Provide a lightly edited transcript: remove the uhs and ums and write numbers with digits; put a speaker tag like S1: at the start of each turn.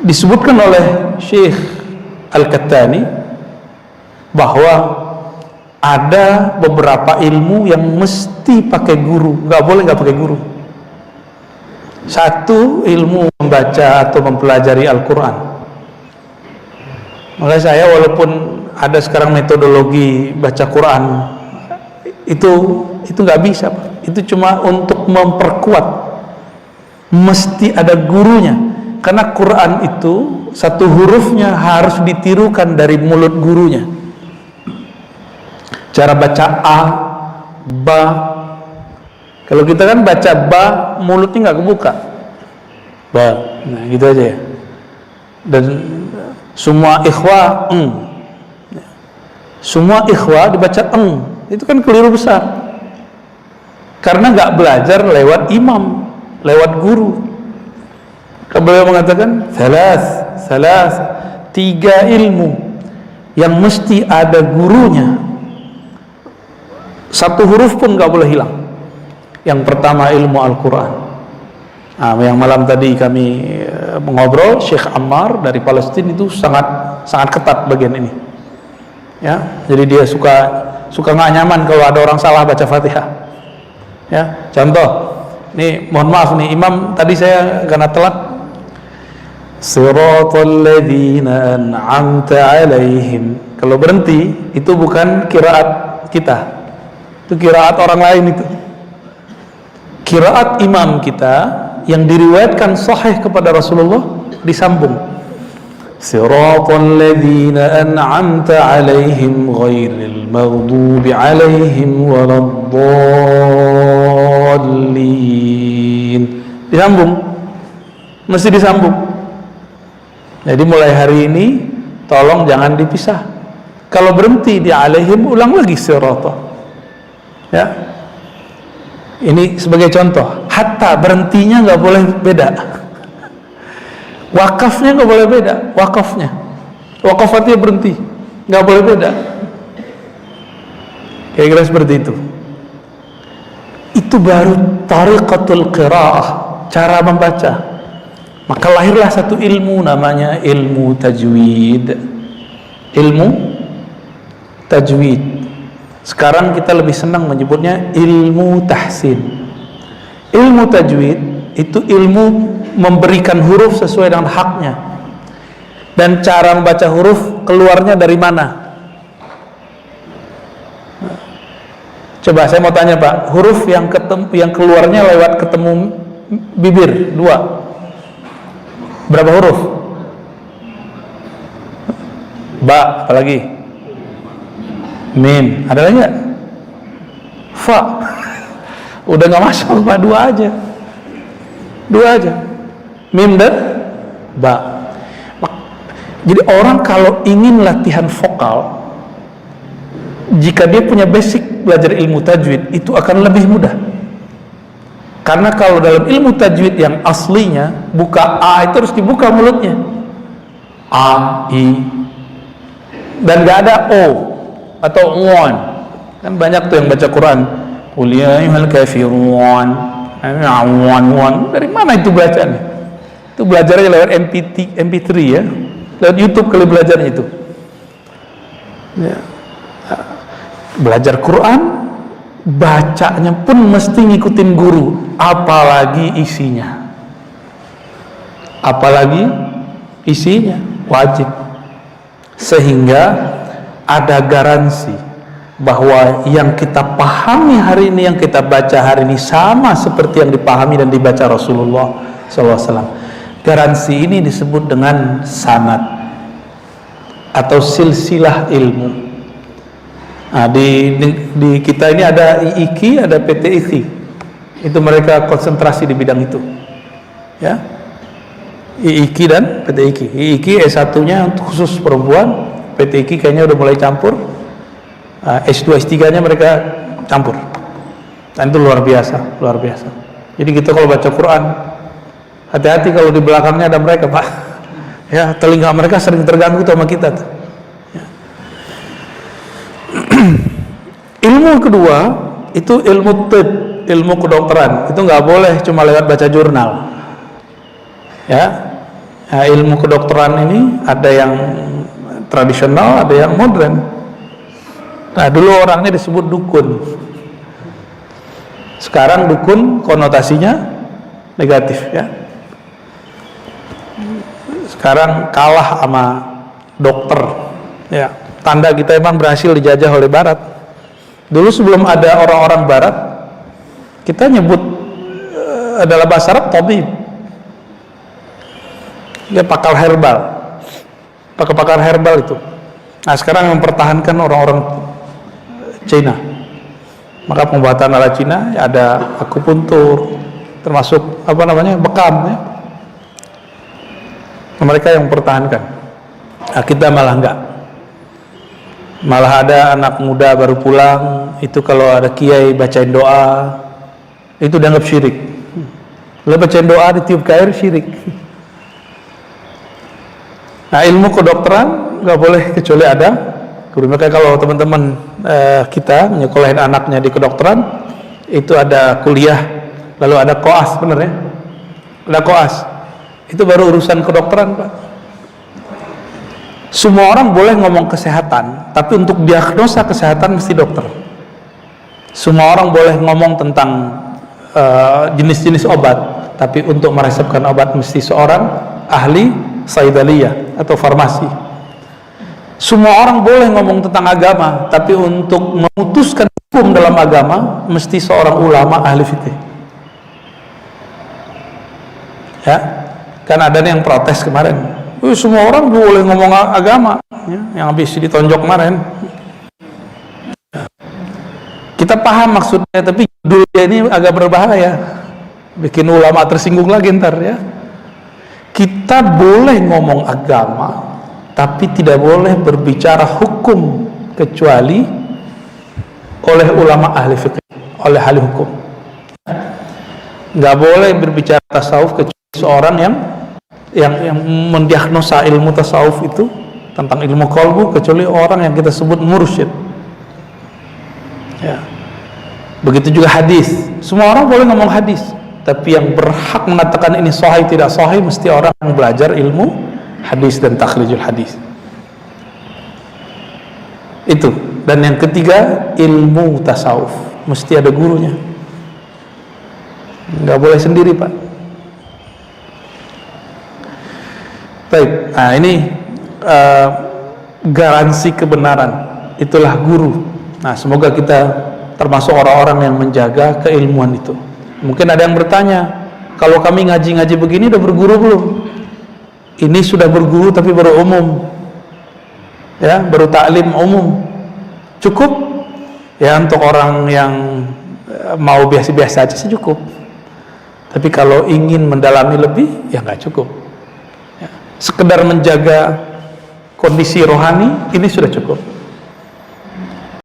S1: disebutkan oleh Syekh Al-Kattani bahwa ada beberapa ilmu yang mesti pakai guru, nggak boleh nggak pakai guru. Satu, ilmu membaca atau mempelajari Al-Quran. Makanya saya, walaupun ada sekarang metodologi baca Quran, itu nggak bisa, Pak. Itu cuma untuk memperkuat, mesti ada gurunya, karena Quran itu satu hurufnya harus ditirukan dari mulut gurunya. Cara baca A, ba, kalau kita kan baca ba, mulutnya nggak kebuka, ba, nah gitu aja ya. Dan semua ikhwa, semua ikhwa dibaca itu kan keliru besar, karena nggak belajar lewat imam, lewat guru. Beliau mengatakan salas, 3 ilmu yang mesti ada gurunya, satu huruf pun nggak boleh hilang. Yang pertama ilmu Al-Quran. Nah, yang malam tadi kami mengobrol, Syekh Ammar dari Palestina itu sangat ketat bagian ini. Ya, jadi dia suka nggak nyaman kalau ada orang salah baca Fatihah. Ya, contoh, nih mohon maaf nih Imam, tadi saya karena telat. Siratal ladzina an'amta 'alaihim. Kalau berhenti itu bukan qiraat kita, itu qiraat orang lain itu. Qiraat imam kita yang diriwayatkan sahih kepada Rasulullah disambung. Siratal ladzina an'amta 'alaihim ghairil maghdubi 'alaihim waladdallin. Disambung. Mesti disambung. Jadi mulai hari ini tolong jangan dipisah. Kalau berhenti di 'alaihim, ulang lagi siratal. Ya. Ini sebagai contoh. Hatta berhentinya nggak boleh beda. Wakafnya nggak boleh beda. Wakafnya, wakaf artinya berhenti, nggak boleh beda. Kira-kira seperti itu. Itu baru tariqatul qiraah, cara membaca. Maka lahirlah satu ilmu namanya ilmu tajwid. Ilmu tajwid. Sekarang kita lebih senang menyebutnya ilmu tahsin. Ilmu tajwid itu ilmu memberikan huruf sesuai dengan haknya, dan cara membaca huruf keluarnya dari mana. Coba saya mau tanya Pak, huruf yang keluarnya lewat ketemu bibir 2, berapa huruf? Ba, apalagi? Mim, ada lagi nggak? Fa, udah nggak masuk Pak, 2 aja. Mim dan ba. Jadi orang kalau ingin latihan vokal, jika dia punya basic belajar ilmu tajwid, itu akan lebih mudah. Karena kalau dalam ilmu tajwid yang aslinya, buka A itu harus dibuka mulutnya, A, I, dan gak ada O atau on. Kan banyak tuh yang baca Quran, qul ya ayyuhal kafirun, dari mana itu bacaan? Itu belajarnya lewat MP3 ya, lewat YouTube kali belajarnya itu. Ya. Belajar Quran, bacanya pun mesti ngikutin guru, apalagi isinya. Wajib. Sehingga ada garansi bahwa yang kita pahami hari ini, yang kita baca hari ini sama seperti yang dipahami dan dibaca Rasulullah SAW. Garansi ini disebut dengan sanad atau silsilah ilmu. Nah, di kita ini ada IIQ, ada PTIQ. Itu mereka konsentrasi di bidang itu. Ya. IIQ dan PTIQ. IIQ S1-nya untuk khusus perempuan, PTIQ kayaknya udah mulai campur. S2 S3-nya mereka campur. Dan itu luar biasa. Jadi kita kalau baca Quran, hati-hati kalau di belakangnya ada mereka, Pak. Ya, telinga mereka sering terganggu sama kita tuh. Ya. Ilmu kedua itu ilmu tib, ilmu kedokteran. Itu nggak boleh cuma lewat baca jurnal. Ya, Nah, ilmu kedokteran ini ada yang tradisional, ada yang modern. Nah, dulu orangnya disebut dukun. Sekarang dukun konotasinya negatif ya. Sekarang kalah sama dokter ya. Tanda kita emang berhasil dijajah oleh barat. Dulu sebelum ada orang-orang barat, kita nyebut adalah bahasa Arab tabib. Dia pakar herbal. Pakar herbal itu. Nah, sekarang mempertahankan orang-orang Cina. Maka pengobatan ala Cina ya ada akupuntur, termasuk bekam ya. Mereka yang mempertahankan. Nah, kita malah enggak. Malah ada anak muda baru pulang, itu kalau ada kiai bacain doa, itu dianggap syirik. Lalu bacain doa ditiup ke air, syirik. Nah, ilmu kedokteran nggak boleh kecuali ada guru. Maka kalau teman-teman kita menyekolahin anaknya di kedokteran, itu ada kuliah, lalu ada koas, bener ya? Ada koas. Itu baru urusan kedokteran, Pak. Semua orang boleh ngomong kesehatan, tapi untuk diagnosa kesehatan mesti dokter. Semua orang boleh ngomong tentang jenis-jenis obat, tapi untuk meresepkan obat mesti seorang ahli saidaliyah atau farmasi. Semua orang boleh ngomong tentang agama, tapi untuk memutuskan hukum dalam agama mesti seorang ulama ahli fikih. Ya, kan ada yang protes kemarin. Semua orang boleh ngomong agama, ya, yang habis ditonjok kemarin. Kita paham maksudnya, tapi judulnya ini agak berbahaya, bikin ulama tersinggung lagi ntar ya. Kita boleh ngomong agama, tapi tidak boleh berbicara hukum kecuali oleh ulama ahli fikih, oleh ahli hukum. Nggak boleh berbicara tasawuf kecuali seorang yang mendiagnosa ilmu tasawuf itu tentang ilmu qalbu, kecuali orang yang kita sebut mursyid. Ya. Begitu juga hadis. Semua orang boleh ngomong hadis, tapi yang berhak mengatakan ini sahih tidak sahih mesti orang yang belajar ilmu hadis dan takhrijul hadis. Itu. Dan yang ketiga, ilmu tasawuf mesti ada gurunya. Nggak boleh sendiri, Pak. Baik. Nah, ini garansi kebenaran. Itulah guru. Nah, semoga kita termasuk orang-orang yang menjaga keilmuan itu. Mungkin ada yang bertanya, kalau kami ngaji-ngaji begini udah berguru belum? Ini sudah berguru tapi baru umum, ya, baru taklim umum. Cukup ya untuk orang yang mau biasa-biasa aja sih cukup. Tapi kalau ingin mendalami lebih, ya nggak cukup. Ya. Sekedar menjaga kondisi rohani ini sudah cukup.